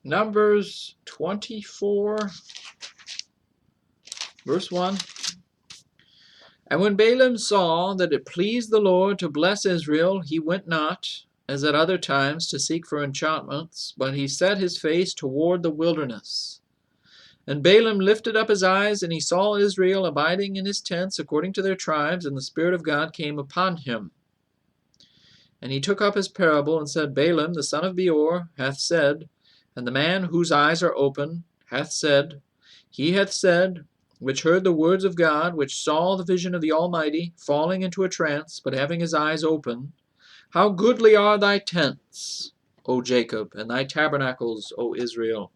Numbers 24, verse 1. And when Balaam saw that it pleased the Lord to bless Israel, he went not, as at other times, to seek for enchantments, but he set his face toward the wilderness. And Balaam lifted up his eyes, and he saw Israel abiding in his tents according to their tribes, and the Spirit of God came upon him. And he took up his parable, and said, Balaam the son of Beor hath said, and the man whose eyes are open hath said, he hath said, which heard the words of God, which saw the vision of the Almighty, falling into a trance, but having his eyes open, how goodly are thy tents, O Jacob, and thy tabernacles, O Israel.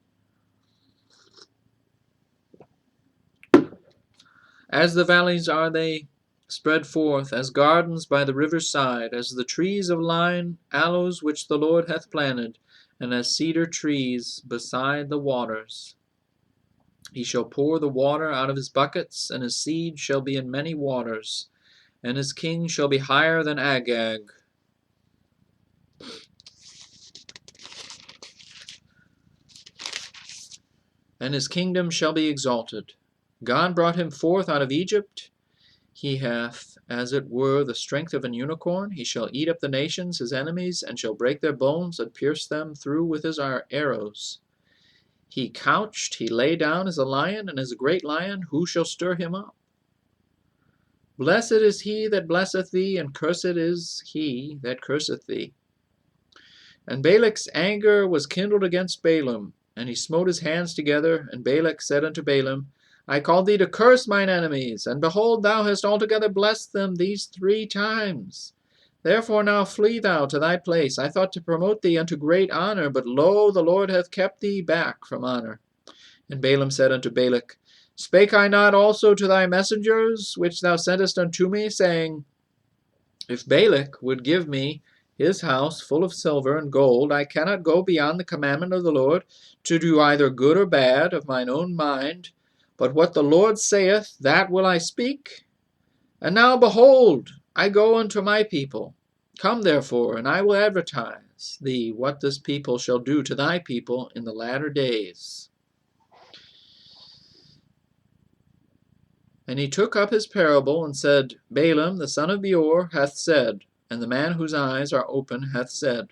As the valleys are they spread forth, as gardens by the river's side, as the trees of lign, aloes which the Lord hath planted, and as cedar trees beside the waters. He shall pour the water out of his buckets, and his seed shall be in many waters, and his king shall be higher than Agag. And his kingdom shall be exalted. God brought him forth out of Egypt. He hath, as it were, the strength of an unicorn. He shall eat up the nations, his enemies, and shall break their bones, and pierce them through with his arrows. He couched, he lay down as a lion, and as a great lion, who shall stir him up? Blessed is he that blesseth thee, and cursed is he that curseth thee. And Balak's anger was kindled against Balaam, and he smote his hands together. And Balak said unto Balaam, I called thee to curse mine enemies, and behold, thou hast altogether blessed them these 3 times. Therefore now flee thou to thy place. I thought to promote thee unto great honor, but lo, the Lord hath kept thee back from honor. And Balaam said unto Balak, Spake I not also to thy messengers, which thou sentest unto me, saying, If Balak would give me his house full of silver and gold, I cannot go beyond the commandment of the Lord, to do either good or bad of mine own mind. But what the Lord saith, that will I speak. And now, behold, I go unto my people. Come therefore, and I will advertise thee what this people shall do to thy people in the latter days. And he took up his parable, and said, Balaam the son of Beor hath said, and the man whose eyes are open hath said.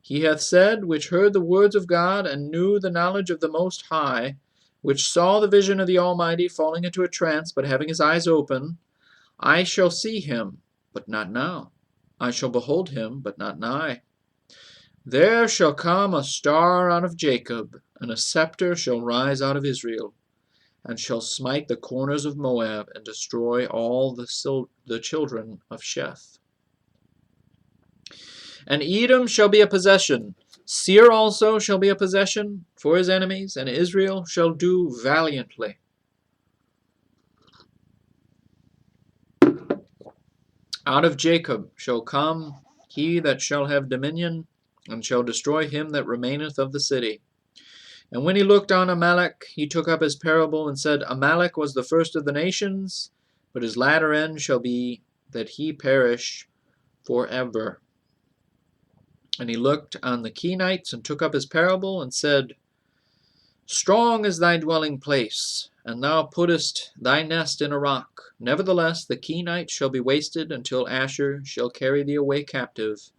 He hath said, which heard the words of God, and knew the knowledge of the Most High, which saw the vision of the Almighty, falling into a trance, but having his eyes open, I shall see him, but not now. I shall behold him, but not nigh. There shall come a star out of Jacob, and a scepter shall rise out of Israel, and shall smite the corners of Moab, and destroy all the children of Sheth. And Edom shall be a possession. Seir also shall be a possession for his enemies, and Israel shall do valiantly. Out of Jacob shall come he that shall have dominion, and shall destroy him that remaineth of the city. And when he looked on Amalek, he took up his parable, and said, Amalek was the first of the nations, but his latter end shall be that he perish forever. And he looked on the Kenites, and took up his parable, and said, Strong is thy dwelling place, and thou puttest thy nest in a rock. Nevertheless, the Kenites shall be wasted, until Asshur shall carry thee away captive.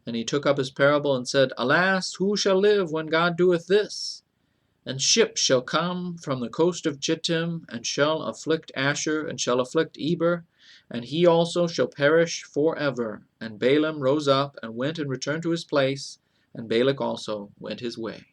And he took up his parable, and said, Alas, who shall live when God doeth this? And ships shall come from the coast of Chittim, and shall afflict Asshur, and shall afflict Eber, and he also shall perish forever. And Balaam rose up, and went and returned to his place, and Balak also went his way.